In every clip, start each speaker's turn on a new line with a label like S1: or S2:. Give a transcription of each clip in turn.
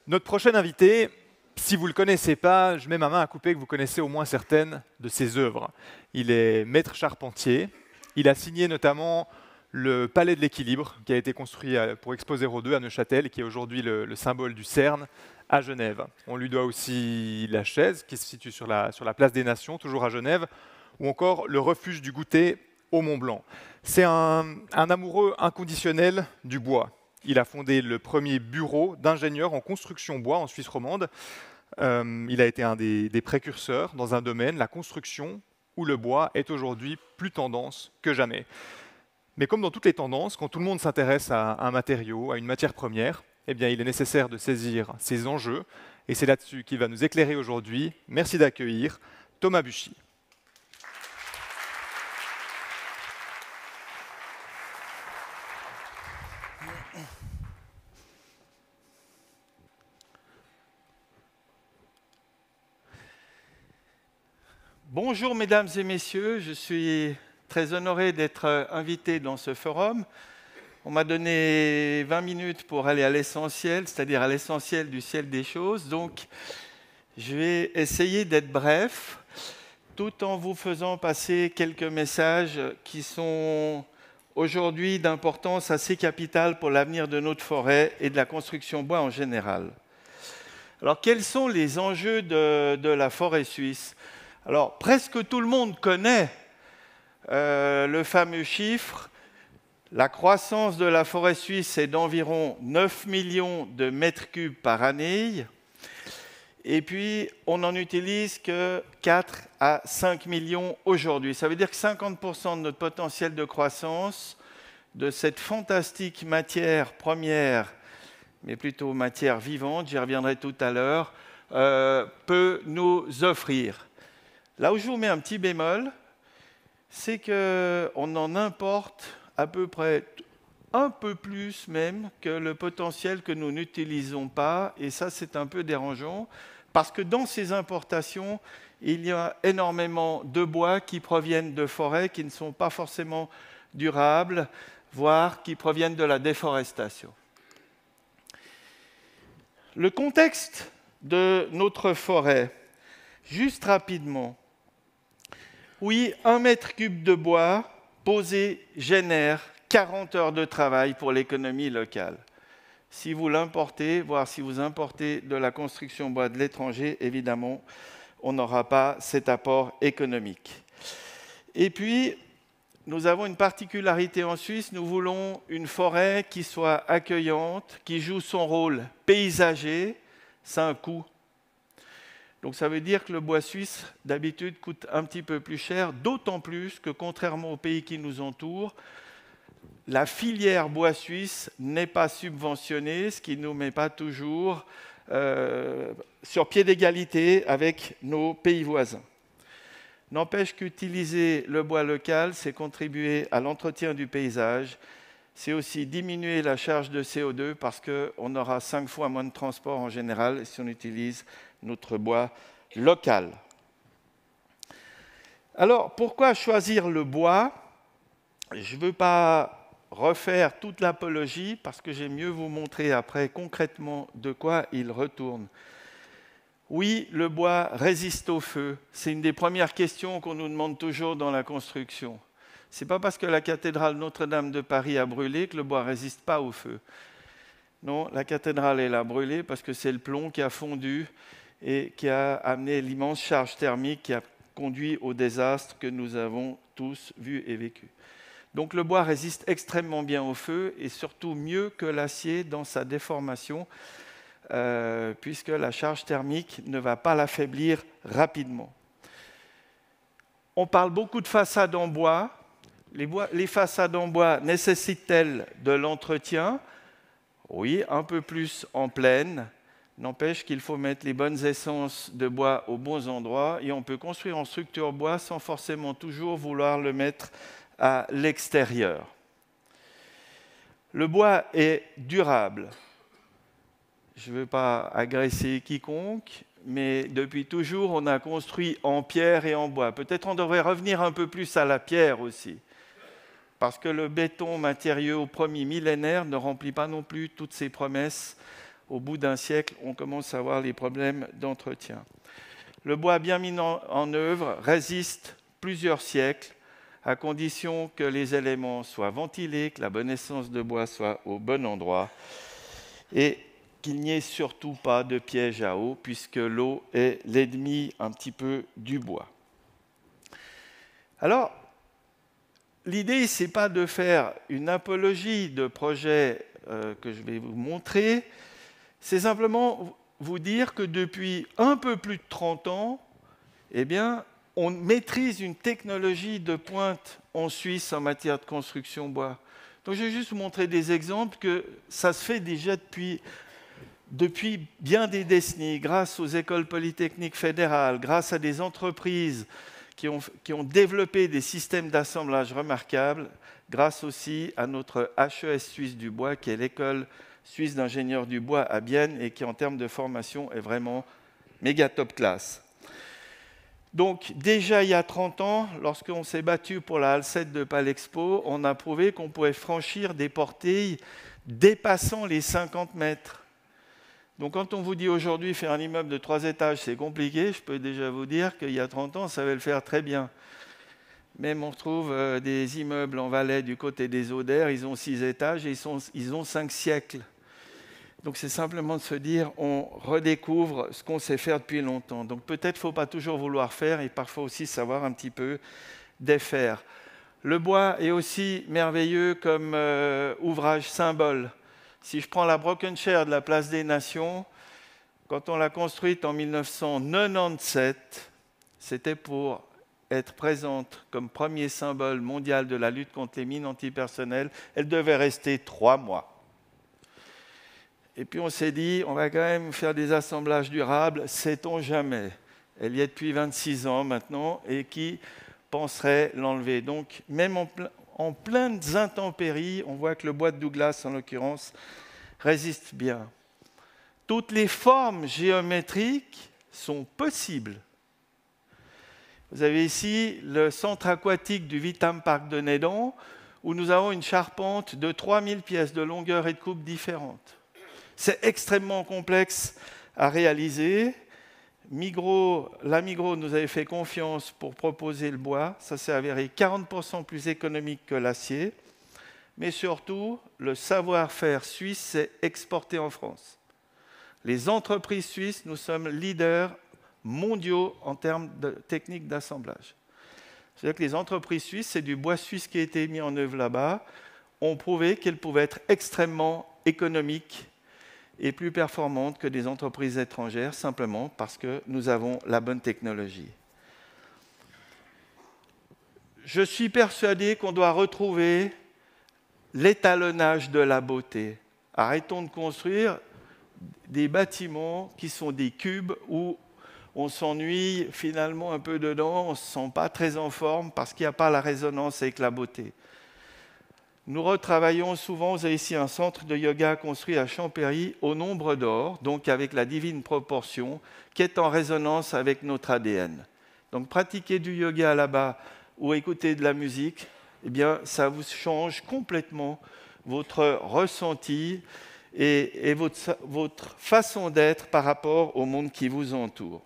S1: Notre prochain invité, si vous ne le connaissez pas, je mets ma main à couper que vous connaissez au moins certaines de ses œuvres. Il est maître charpentier. Il a signé notamment le Palais de l'Équilibre, qui a été construit pour Expo 02 à Neuchâtel, et qui est aujourd'hui le symbole du CERN à Genève. On lui doit aussi la chaise, qui se situe sur la place des Nations, toujours à Genève, ou encore le refuge du goûter au Mont Blanc. C'est un amoureux inconditionnel du bois. Il a fondé le premier bureau d'ingénieur en construction bois en Suisse romande. Il a été un des précurseurs dans un domaine, la construction, où le bois est aujourd'hui plus tendance que jamais. Mais comme dans toutes les tendances, quand tout le monde s'intéresse à un matériau, à une matière première, eh bien, il est nécessaire de saisir ces enjeux. Et c'est là-dessus qu'il va nous éclairer aujourd'hui. Merci d'accueillir Thomas Buchy.
S2: Bonjour mesdames et messieurs, je suis très honoré d'être invité dans ce forum. On m'a donné 20 minutes pour aller à l'essentiel, c'est-à-dire à l'essentiel du ciel des choses. Donc, je vais essayer d'être bref, tout en vous faisant passer quelques messages qui sont aujourd'hui d'importance assez capitale pour l'avenir de notre forêt et de la construction bois en général. Alors, quels sont les enjeux de la forêt suisse ? Alors, presque tout le monde connaît le fameux chiffre. La croissance de la forêt suisse est d'environ 9 millions de mètres cubes par année. Et puis, on n'en utilise que 4 à 5 millions aujourd'hui. Ça veut dire que 50% de notre potentiel de croissance, de cette fantastique matière première, mais plutôt matière vivante, j'y reviendrai tout à l'heure, peut nous offrir. Là où je vous mets un petit bémol, c'est qu'on en importe à peu près un peu plus même que le potentiel que nous n'utilisons pas. Et ça, c'est un peu dérangeant, parce que dans ces importations, il y a énormément de bois qui proviennent de forêts qui ne sont pas forcément durables, voire qui proviennent de la déforestation. Le contexte de notre forêt, juste rapidement. Oui, 1 mètre cube de bois posé génère 40 heures de travail pour l'économie locale. Si vous l'importez, voire si vous importez de la construction bois de l'étranger, évidemment, on n'aura pas cet apport économique. Et puis, nous avons une particularité en Suisse, nous voulons une forêt qui soit accueillante, qui joue son rôle paysager, c'est un coût. Donc ça veut dire que le bois suisse, d'habitude, coûte un petit peu plus cher, d'autant plus que, contrairement aux pays qui nous entourent, la filière bois suisse n'est pas subventionnée, ce qui ne nous met pas toujours sur pied d'égalité avec nos pays voisins. N'empêche qu'utiliser le bois local, c'est contribuer à l'entretien du paysage, c'est aussi diminuer la charge de CO2 parce qu'on aura 5 fois moins de transport en général si on utilise notre bois local. Alors, pourquoi choisir le bois ? Je ne veux pas refaire toute l'apologie parce que j'aime mieux vous montrer après concrètement de quoi il retourne. Oui, le bois résiste au feu. C'est une des premières questions qu'on nous demande toujours dans la construction. Ce n'est pas parce que la cathédrale Notre-Dame de Paris a brûlé que le bois ne résiste pas au feu. Non, la cathédrale, elle a brûlé parce que c'est le plomb qui a fondu et qui a amené l'immense charge thermique qui a conduit au désastre que nous avons tous vu et vécu. Donc le bois résiste extrêmement bien au feu et surtout mieux que l'acier dans sa déformation, puisque la charge thermique ne va pas l'affaiblir rapidement. On parle beaucoup de façades en bois. Les façades en bois nécessitent-elles de l'entretien ? Oui, un peu plus en plaine. N'empêche qu'il faut mettre les bonnes essences de bois aux bons endroits et on peut construire en structure bois sans forcément toujours vouloir le mettre à l'extérieur. Le bois est durable. Je ne veux pas agresser quiconque, mais depuis toujours, on a construit en pierre et en bois. Peut-être on devrait revenir un peu plus à la pierre aussi, parce que le béton, matériau premier millénaire, ne remplit pas non plus toutes ses promesses au bout d'un siècle, on commence à avoir les problèmes d'entretien. Le bois bien mis en œuvre résiste plusieurs siècles, à condition que les éléments soient ventilés, que la bonne essence de bois soit au bon endroit, et qu'il n'y ait surtout pas de piège à eau, puisque l'eau est l'ennemi un petit peu du bois. Alors, l'idée, ce n'est pas de faire une apologie de projet que je vais vous montrer, c'est simplement vous dire que depuis un peu plus de 30 ans, eh bien, on maîtrise une technologie de pointe en Suisse en matière de construction bois. Donc, je vais juste vous montrer des exemples que ça se fait déjà depuis bien des décennies, grâce aux écoles polytechniques fédérales, grâce à des entreprises qui ont développé des systèmes d'assemblage remarquables, grâce aussi à notre HES suisse du bois, qui est l'école suisse d'ingénieurs du bois à Bienne et qui, en termes de formation, est vraiment méga top class. Donc, déjà il y a 30 ans, lorsqu'on s'est battu pour la Halle 7 de Palexpo, on a prouvé qu'on pouvait franchir des portails dépassant les 50 mètres. Donc, quand on vous dit aujourd'hui faire un immeuble de 3 étages, c'est compliqué, je peux déjà vous dire qu'il y a 30 ans, on savait le faire très bien. Même on trouve des immeubles en Valais du côté des Odères, ils ont 6 étages et ils ont 5 siècles. Donc c'est simplement de se dire, on redécouvre ce qu'on sait faire depuis longtemps. Donc peut-être qu'il ne faut pas toujours vouloir faire et parfois aussi savoir un petit peu défaire. Le bois est aussi merveilleux comme ouvrage symbole. Si je prends la Broken Chair de la Place des Nations, quand on l'a construite en 1997, c'était pour être présente comme premier symbole mondial de la lutte contre les mines antipersonnelles. Elle devait rester 3 mois. Et puis on s'est dit, on va quand même faire des assemblages durables, sait-on jamais. Elle y est depuis 26 ans maintenant, et qui penserait l'enlever? Donc même en pleines intempéries, on voit que le bois de Douglas, en l'occurrence, résiste bien. Toutes les formes géométriques sont possibles. Vous avez ici le centre aquatique du Vitam Park de Nédon, où nous avons une charpente de 3000 pièces de longueur et de coupe différentes. C'est extrêmement complexe à réaliser. La Migros nous avait fait confiance pour proposer le bois. Ça s'est avéré 40% plus économique que l'acier. Mais surtout, le savoir-faire suisse s'est exporté en France. Les entreprises suisses, nous sommes leaders mondiaux en termes de techniques d'assemblage. C'est-à-dire que les entreprises suisses, c'est du bois suisse qui a été mis en œuvre là-bas, ont prouvé qu'elles pouvaient être extrêmement économiques et plus performantes que des entreprises étrangères, simplement parce que nous avons la bonne technologie. Je suis persuadé qu'on doit retrouver l'étalonnage de la beauté. Arrêtons de construire des bâtiments qui sont des cubes où on s'ennuie finalement un peu dedans, on ne se sent pas très en forme parce qu'il n'y a pas la résonance avec la beauté. Nous retravaillons souvent, vous avez ici un centre de yoga construit à Champéry au nombre d'or, donc avec la divine proportion, qui est en résonance avec notre ADN. Donc pratiquer du yoga là-bas ou écouter de la musique, eh bien, ça vous change complètement votre ressenti et votre façon d'être par rapport au monde qui vous entoure.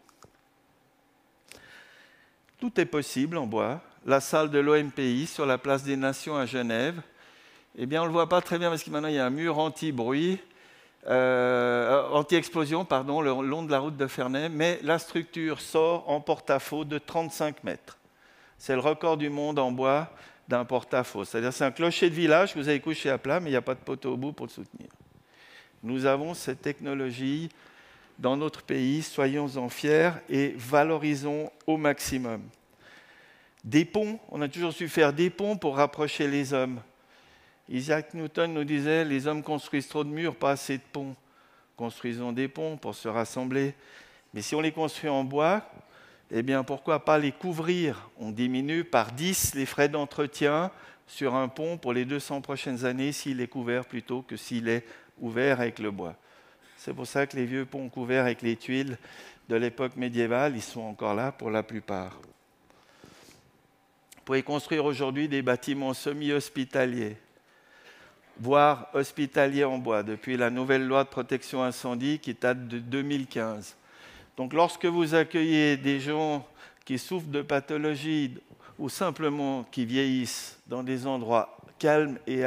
S2: Tout est possible en bois. La salle de l'OMPI sur la place des Nations à Genève, eh bien, on ne le voit pas très bien parce que maintenant il y a un mur anti-bruit, anti-explosion, pardon, le long de la route de Ferney, mais la structure sort en porte-à-faux de 35 mètres. C'est le record du monde en bois d'un porte-à-faux. C'est-à-dire c'est un clocher de village que vous avez couché à plat, mais il n'y a pas de poteau au bout pour le soutenir. Nous avons cette technologie dans notre pays, soyons-en fiers et valorisons au maximum. Des ponts, on a toujours su faire des ponts pour rapprocher les hommes. Isaac Newton nous disait, les hommes construisent trop de murs, pas assez de ponts. Construisons des ponts pour se rassembler. Mais si on les construit en bois, eh bien pourquoi pas les couvrir? On diminue par 10 les frais d'entretien sur un pont pour les 200 prochaines années s'il est couvert plutôt que s'il est ouvert avec le bois. C'est pour ça que les vieux ponts couverts avec les tuiles de l'époque médiévale, ils sont encore là pour la plupart. Vous pouvez construire aujourd'hui des bâtiments semi-hospitaliers. voire hospitaliers en bois, depuis la nouvelle loi de protection incendie qui date de 2015. Donc lorsque vous accueillez des gens qui souffrent de pathologies ou simplement qui vieillissent dans des endroits calmes et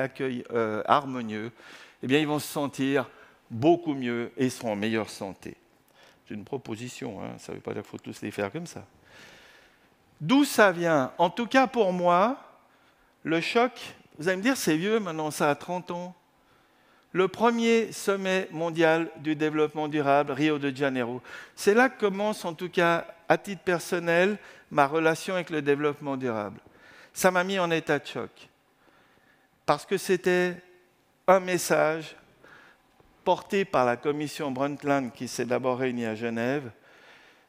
S2: harmonieux, eh bien, ils vont se sentir beaucoup mieux et seront en meilleure santé. C'est une proposition, hein, ça ne veut pas dire qu'il faut tous les faire comme ça. D'où ça vient? En tout cas pour moi, le choc, vous allez me dire c'est vieux, maintenant ça a 30 ans. Le premier sommet mondial du développement durable, Rio de Janeiro. C'est là que commence, en tout cas à titre personnel, ma relation avec le développement durable. Ça m'a mis en état de choc. Parce que c'était un message porté par la commission Brundtland qui s'est d'abord réunie à Genève.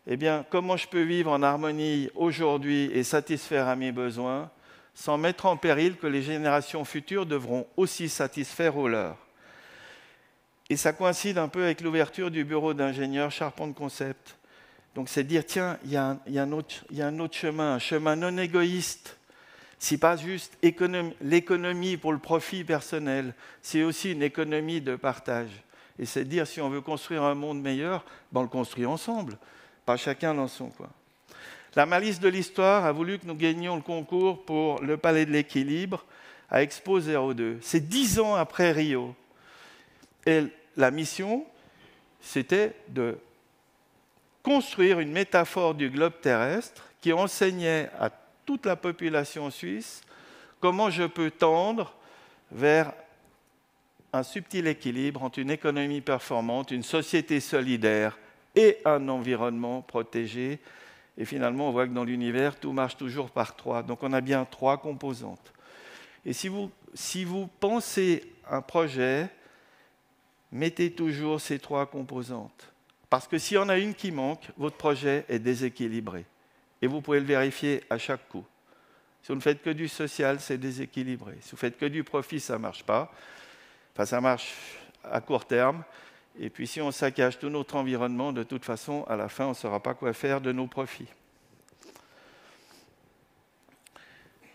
S2: Eh bien, comment je peux vivre en harmonie aujourd'hui et satisfaire à mes besoins sans mettre en péril que les générations futures devront aussi satisfaire aux leurs. Et ça coïncide un peu avec l'ouverture du bureau d'ingénieurs Charpente Concept. Donc c'est dire, tiens, il y a un autre chemin, un chemin non égoïste. Ce n'est pas juste l'économie pour le profit personnel, c'est aussi une économie de partage. Et c'est dire, si on veut construire un monde meilleur, ben on le construit ensemble, pas chacun dans son coin. La malice de l'histoire a voulu que nous gagnions le concours pour le Palais de l'Équilibre à Expo 02. C'est 10 ans après Rio. Et la mission, c'était de construire une métaphore du globe terrestre qui enseignait à toute la population suisse comment je peux tendre vers un subtil équilibre entre une économie performante, une société solidaire et un environnement protégé. Et finalement, on voit que dans l'univers, tout marche toujours par 3. Donc on a bien 3 composantes. Et si vous pensez un projet, mettez toujours ces 3 composantes. Parce que s'il y en a une qui manque, votre projet est déséquilibré. Et vous pouvez le vérifier à chaque coup. Si vous ne faites que du social, c'est déséquilibré. Si vous faites que du profit, ça ne marche pas. Enfin, ça marche à court terme. Et puis si on saccage tout notre environnement, de toute façon, à la fin, on ne saura pas quoi faire de nos profits.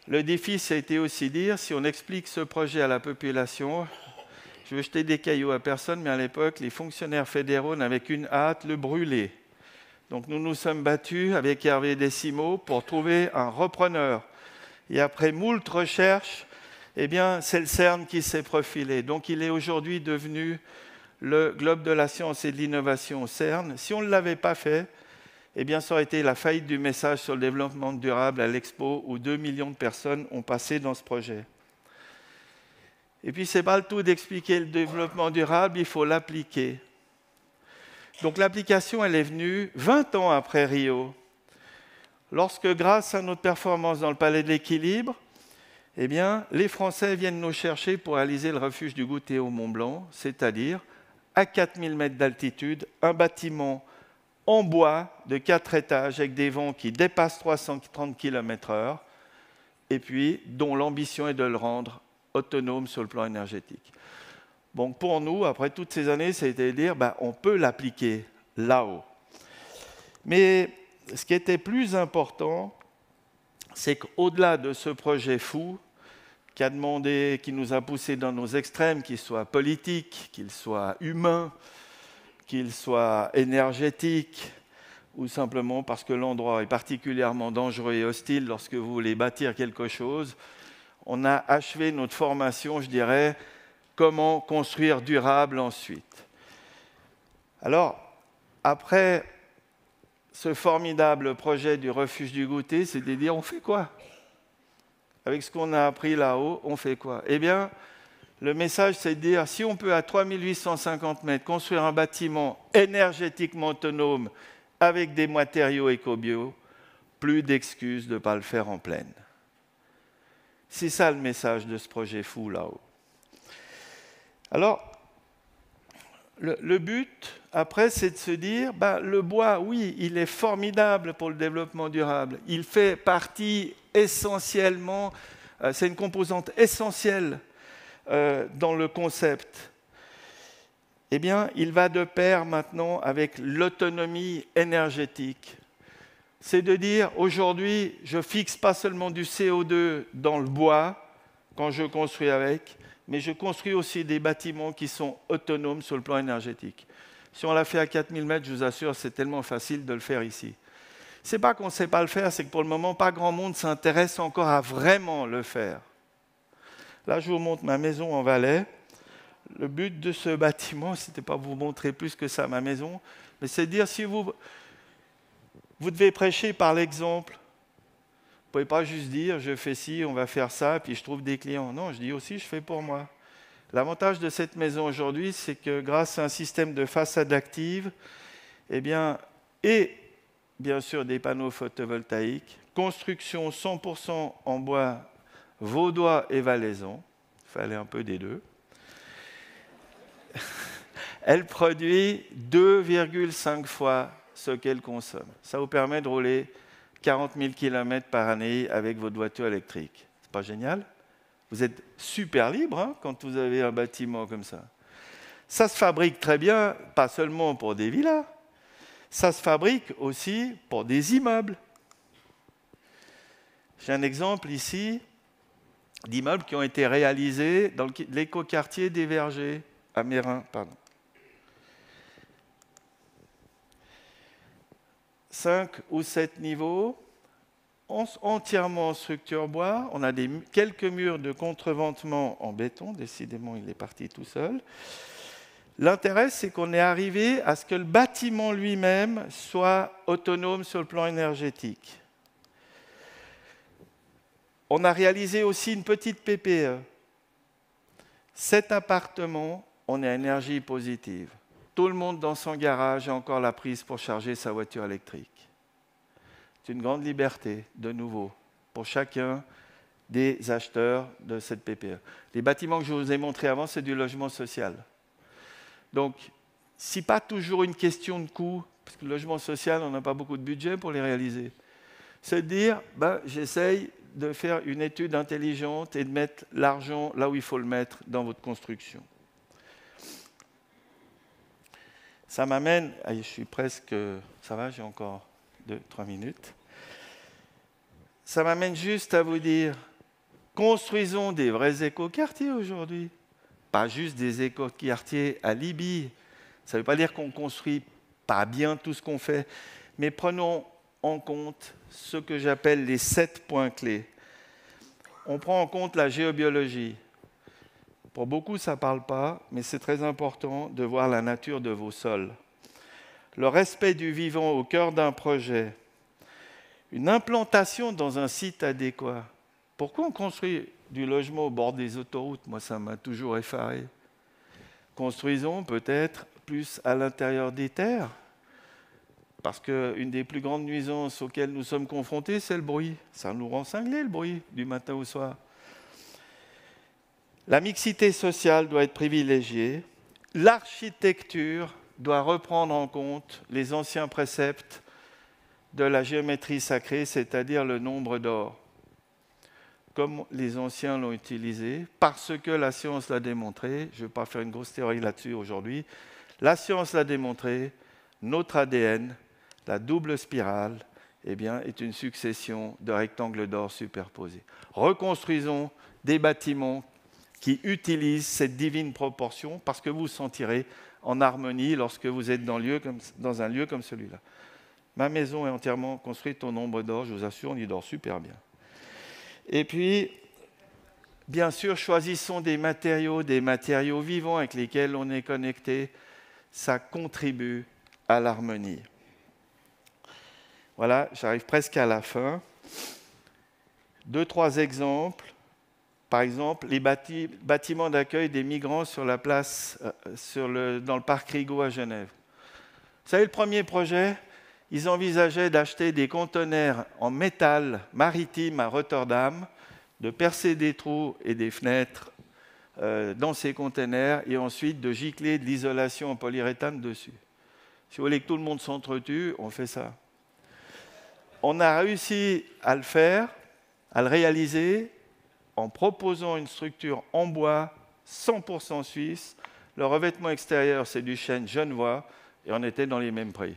S2: Le défi, ça a été aussi dire, si on explique ce projet à la population, je veux jeter des cailloux à personne, mais à l'époque, les fonctionnaires fédéraux n'avaient qu'une hâte, le brûler. Donc nous nous sommes battus avec Hervé Décimo pour trouver un repreneur. Et après moult recherches, eh bien, c'est le CERN qui s'est profilé. Donc il est aujourd'hui devenu le Globe de la science et de l'innovation au CERN. Si on ne l'avait pas fait, eh bien, ça aurait été la faillite du message sur le développement durable à l'Expo, où 2 millions de personnes ont passé dans ce projet. Et puis, ce n'est pas le tout d'expliquer le développement durable, il faut l'appliquer. Donc l'application, elle est venue 20 ans après Rio, lorsque, grâce à notre performance dans le Palais de l'Équilibre, eh bien, les Français viennent nous chercher pour réaliser le refuge du Goûter au Mont-Blanc, c'est-à-dire à 4000 mètres d'altitude, un bâtiment en bois de 4 étages avec des vents qui dépassent 330 km/h et puis dont l'ambition est de le rendre autonome sur le plan énergétique. Bon, pour nous, après toutes ces années, c'était de dire on peut l'appliquer là-haut. Mais ce qui était plus important, c'est qu'au-delà de ce projet fou, qui nous a poussé dans nos extrêmes, qu'il soit politique, qu'il soit humain, qu'il soit énergétique, ou simplement parce que l'endroit est particulièrement dangereux et hostile lorsque vous voulez bâtir quelque chose, on a achevé notre formation, je dirais, comment construire durable ensuite. Alors, après ce formidable projet du refuge du Goûter, c'est de dire, on fait quoi ? Avec ce qu'on a appris là-haut, on fait quoi ? Eh bien, le message, c'est de dire, si on peut à 3850 mètres construire un bâtiment énergétiquement autonome avec des matériaux éco-bio, plus d'excuses de ne pas le faire en pleine. C'est ça le message de ce projet fou là-haut. Alors, le but, après, c'est de se dire, le bois, oui, il est formidable pour le développement durable. Il fait partie essentiellement, c'est une composante essentielle dans le concept. Eh bien, il va de pair maintenant avec l'autonomie énergétique. C'est de dire, aujourd'hui, je ne fixe pas seulement du CO2 dans le bois, quand je construis avec, mais je construis aussi des bâtiments qui sont autonomes sur le plan énergétique. Si on l'a fait à 4000 mètres, je vous assure, c'est tellement facile de le faire ici. Ce n'est pas qu'on ne sait pas le faire, c'est que pour le moment, pas grand monde s'intéresse encore à vraiment le faire. Là, je vous montre ma maison en Valais. Le but de ce bâtiment, ce n'était pas vous montrer plus que ça ma maison, mais c'est de dire si vous devez prêcher par l'exemple. Vous ne pouvez pas juste dire je fais ci, on va faire ça, puis je trouve des clients. Non, je dis aussi je fais pour moi. L'avantage de cette maison aujourd'hui, c'est que grâce à un système de façade active, eh bien, et bien sûr des panneaux photovoltaïques, construction 100% en bois vaudois et valaisan, il fallait un peu des deux, elle produit 2,5 fois ce qu'elle consomme. Ça vous permet de rouler 40 000 km par année avec votre voiture électrique. C'est pas génial? Vous êtes super libre quand vous avez un bâtiment comme ça. Ça se fabrique très bien, pas seulement pour des villas, ça se fabrique aussi pour des immeubles. J'ai un exemple ici d'immeubles qui ont été réalisés dans l'écoquartier des Vergers, à Meyrin, pardon. 5 ou 7 niveaux, entièrement en structure bois. On a quelques murs de contreventement en béton. Décidément, il est parti tout seul. L'intérêt, c'est qu'on est arrivé à ce que le bâtiment lui-même soit autonome sur le plan énergétique. On a réalisé aussi une petite PPE. 7 appartements, on est à énergie positive. Tout le monde dans son garage a encore la prise pour charger sa voiture électrique. C'est une grande liberté, de nouveau, pour chacun des acheteurs de cette PPE. Les bâtiments que je vous ai montrés avant, c'est du logement social. Donc, ce n'est pas toujours une question de coût, parce que le logement social, on n'a pas beaucoup de budget pour les réaliser. C'est de dire, j'essaye de faire une étude intelligente et de mettre l'argent là où il faut le mettre dans votre construction. Ça m'amène, je suis presque, ça va, j'ai encore 2-3 minutes. Ça m'amène juste à vous dire, construisons des vrais écoquartiers aujourd'hui. Pas juste des écoquartiers à Libye. Ça ne veut pas dire qu'on ne construit pas bien tout ce qu'on fait, mais prenons en compte ce que j'appelle les 7 points clés. On prend en compte la géobiologie. Pour beaucoup, ça ne parle pas, mais c'est très important de voir la nature de vos sols. Le respect du vivant au cœur d'un projet. Une implantation dans un site adéquat. Pourquoi on construit du logement au bord des autoroutes? Moi, ça m'a toujours effaré. Construisons peut-être plus à l'intérieur des terres. Parce qu'une des plus grandes nuisances auxquelles nous sommes confrontés, c'est le bruit. Ça nous rend cinglés, le bruit, du matin au soir. La mixité sociale doit être privilégiée. L'architecture doit reprendre en compte les anciens préceptes de la géométrie sacrée, c'est-à-dire le nombre d'or, comme les anciens l'ont utilisé, parce que la science l'a démontré. Je ne vais pas faire une grosse théorie là-dessus aujourd'hui. La science l'a démontré, notre ADN, la double spirale, est une succession de rectangles d'or superposés. Reconstruisons des bâtiments qui utilisent cette divine proportion parce que vous vous sentirez en harmonie lorsque vous êtes dans un lieu comme celui-là. Ma maison est entièrement construite au nombre d'or, je vous assure, on y dort super bien. Et puis, bien sûr, choisissons des matériaux vivants avec lesquels on est connecté. Ça contribue à l'harmonie. Voilà, j'arrive presque à la fin. 2-3 exemples. Par exemple, les bâtiments d'accueil des migrants sur la place, dans le parc Rigaud à Genève. Vous savez, le premier projet, ils envisageaient d'acheter des conteneurs en métal maritime à Rotterdam, de percer des trous et des fenêtres dans ces conteneurs et ensuite de gicler de l'isolation en polyuréthane dessus. Si vous voulez que tout le monde s'entretue, on fait ça. On a réussi à le faire, à le réaliser, en proposant une structure en bois 100% suisse. Le revêtement extérieur, c'est du chêne genevois, et on était dans les mêmes prix.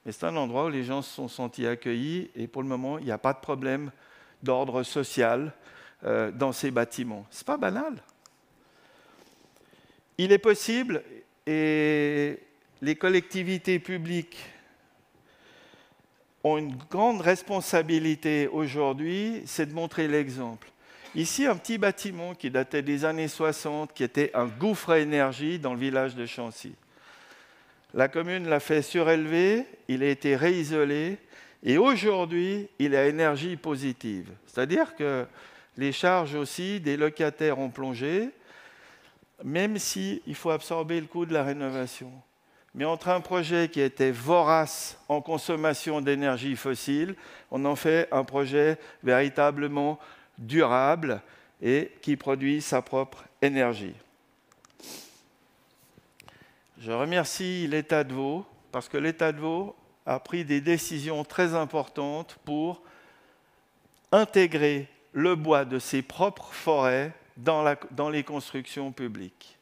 S2: Mais c'est un endroit où les gens se sont sentis accueillis, et pour le moment, il n'y a pas de problème d'ordre social. dans ces bâtiments. Ce n'est pas banal. Il est possible, et les collectivités publiques ont une grande responsabilité aujourd'hui, c'est de montrer l'exemple. Ici, un petit bâtiment qui datait des années 60, qui était un gouffre à énergie dans le village de Chancy. La commune l'a fait surélever, il a été réisolé, et aujourd'hui, il est à énergie positive. C'est-à-dire que les charges aussi des locataires ont plongé, même s'il faut absorber le coût de la rénovation. Mais entre un projet qui était vorace en consommation d'énergie fossile, on en fait un projet véritablement durable et qui produit sa propre énergie. Je remercie l'État de Vaud, parce que l'État de Vaud a pris des décisions très importantes pour intégrer le bois de ses propres forêts dans les constructions publiques.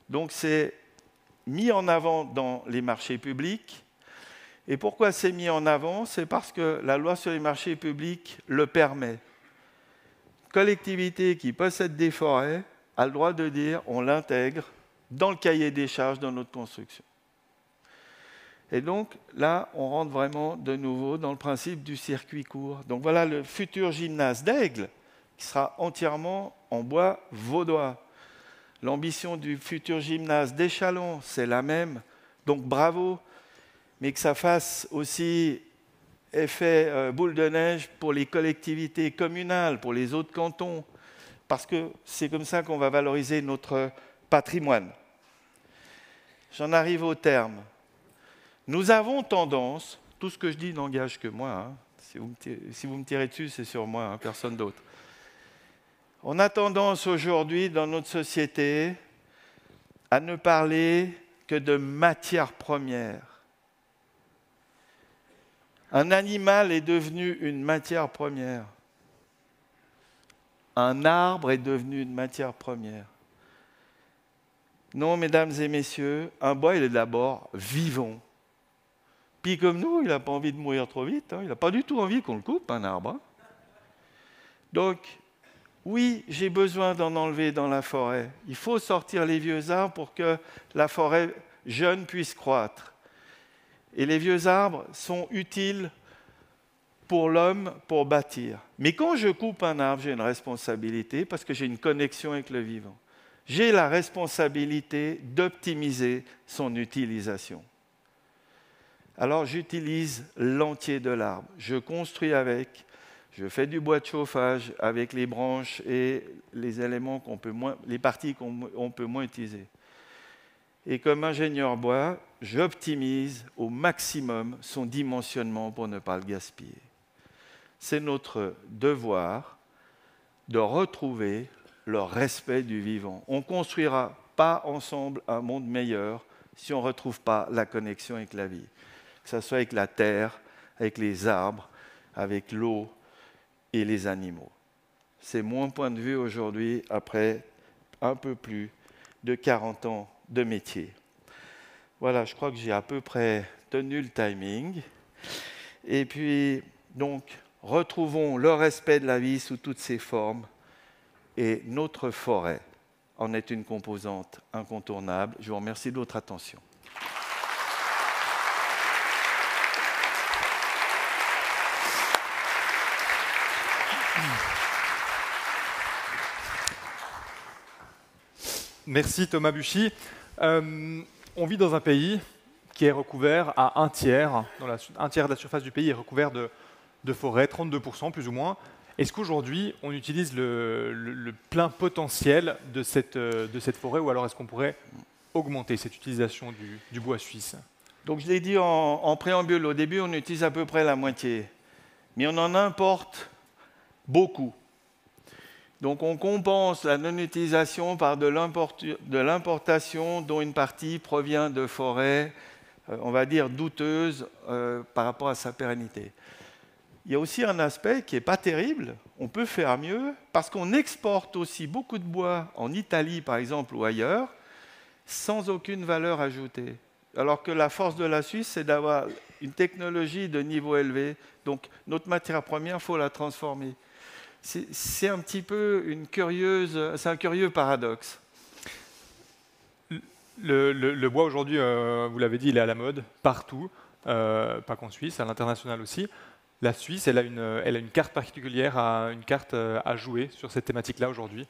S2: Donc c'est mis en avant dans les marchés publics. Et pourquoi c'est mis en avant? C'est parce que la loi sur les marchés publics le permet. Collectivité qui possède des forêts a le droit de dire on l'intègre dans le cahier des charges de notre construction. Et donc là, on rentre vraiment de nouveau dans le principe du circuit court. Donc voilà le futur gymnase d'Aigle qui sera entièrement en bois vaudois. L'ambition du futur gymnase d'Échallens, c'est la même. Donc bravo, mais que ça fasse aussi effet boule de neige pour les collectivités communales, pour les autres cantons, parce que c'est comme ça qu'on va valoriser notre patrimoine. J'en arrive au terme. Nous avons tendance, tout ce que je dis n'engage que moi, hein, si vous me tirez dessus, c'est sur moi, hein, personne d'autre. On a tendance aujourd'hui dans notre société à ne parler que de matières premières. Un animal est devenu une matière première. Un arbre est devenu une matière première. Non, mesdames et messieurs, un bois, il est d'abord vivant. Puis comme nous, il n'a pas envie de mourir trop vite. Hein. Il n'a pas du tout envie qu'on le coupe, un arbre. Hein. Donc, oui, j'ai besoin d'en enlever dans la forêt. Il faut sortir les vieux arbres pour que la forêt jeune puisse croître. Et les vieux arbres sont utiles pour l'homme, pour bâtir. Mais quand je coupe un arbre, j'ai une responsabilité parce que j'ai une connexion avec le vivant. J'ai la responsabilité d'optimiser son utilisation. Alors j'utilise l'entier de l'arbre. Je construis avec, je fais du bois de chauffage avec les branches et les éléments les parties qu'on peut moins utiliser. Et comme ingénieur bois, j'optimise au maximum son dimensionnement pour ne pas le gaspiller. C'est notre devoir de retrouver le respect du vivant. On ne construira pas ensemble un monde meilleur si on ne retrouve pas la connexion avec la vie. Que ce soit avec la terre, avec les arbres, avec l'eau et les animaux. C'est mon point de vue aujourd'hui, après un peu plus de 40 ans de métier. Voilà, je crois que j'ai à peu près tenu le timing. Et puis, donc, retrouvons le respect de la vie sous toutes ses formes. Et notre forêt en est une composante incontournable. Je vous remercie de votre attention.
S1: Merci Thomas Buchy. On vit dans un pays qui est recouvert à un tiers de la surface du pays est recouvert de forêt, 32% plus ou moins. Est-ce qu'aujourd'hui, on utilise le plein potentiel de cette forêt ou alors est-ce qu'on pourrait augmenter cette utilisation du bois suisse?
S2: Donc je l'ai dit en préambule, au début on utilise à peu près la moitié, mais on en importe beaucoup. Donc on compense la non-utilisation par de l'importation dont une partie provient de forêts, on va dire douteuses par rapport à sa pérennité. Il y a aussi un aspect qui n'est pas terrible, on peut faire mieux, parce qu'on exporte aussi beaucoup de bois en Italie par exemple ou ailleurs, sans aucune valeur ajoutée. Alors que la force de la Suisse, c'est d'avoir une technologie de niveau élevé, donc notre matière première, il faut la transformer. C'est un petit peu c'est un curieux paradoxe.
S1: Le bois aujourd'hui, vous l'avez dit, il est à la mode partout, pas qu'en Suisse, à l'international aussi. La Suisse, elle a une carte particulière, une carte à jouer sur cette thématique-là aujourd'hui.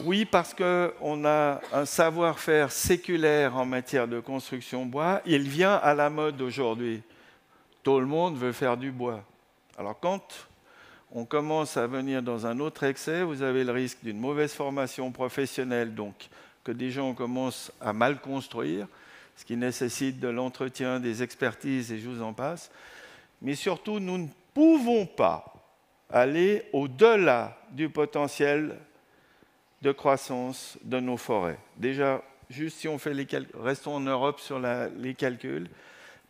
S2: Oui, parce qu'on a un savoir-faire séculaire en matière de construction bois. Il vient à la mode aujourd'hui. Tout le monde veut faire du bois. Alors quand on commence à venir dans un autre excès, vous avez le risque d'une mauvaise formation professionnelle, donc que des gens commencent à mal construire, ce qui nécessite de l'entretien, des expertises et je vous en passe. Mais surtout, nous ne pouvons pas aller au-delà du potentiel de croissance de nos forêts. Déjà, juste si on fait les calculs, restons en Europe sur les calculs,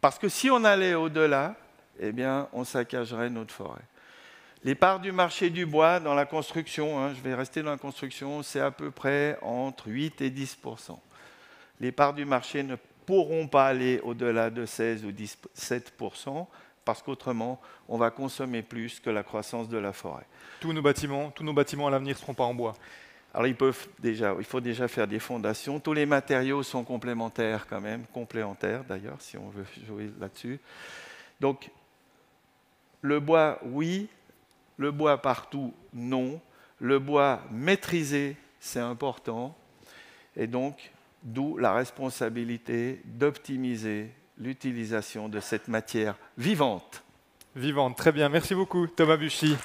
S2: parce que si on allait au-delà, eh bien, on saccagerait notre forêt. Les parts du marché du bois dans la construction, je vais rester dans la construction, c'est à peu près entre 8 et 10%. Les parts du marché ne pourront pas aller au-delà de 16 ou 17%, parce qu'autrement, on va consommer plus que la croissance de la forêt.
S1: Tous nos bâtiments à l'avenir ne seront pas en bois.
S2: Alors il faut déjà faire des fondations. Tous les matériaux sont complémentaires quand même, complémentaires d'ailleurs, si on veut jouer là-dessus. Donc, le bois, oui. Le bois partout, non. Le bois maîtrisé, c'est important. Et donc, d'où la responsabilité d'optimiser l'utilisation de cette matière vivante.
S1: Vivante, très bien. Merci beaucoup, Thomas Buchy.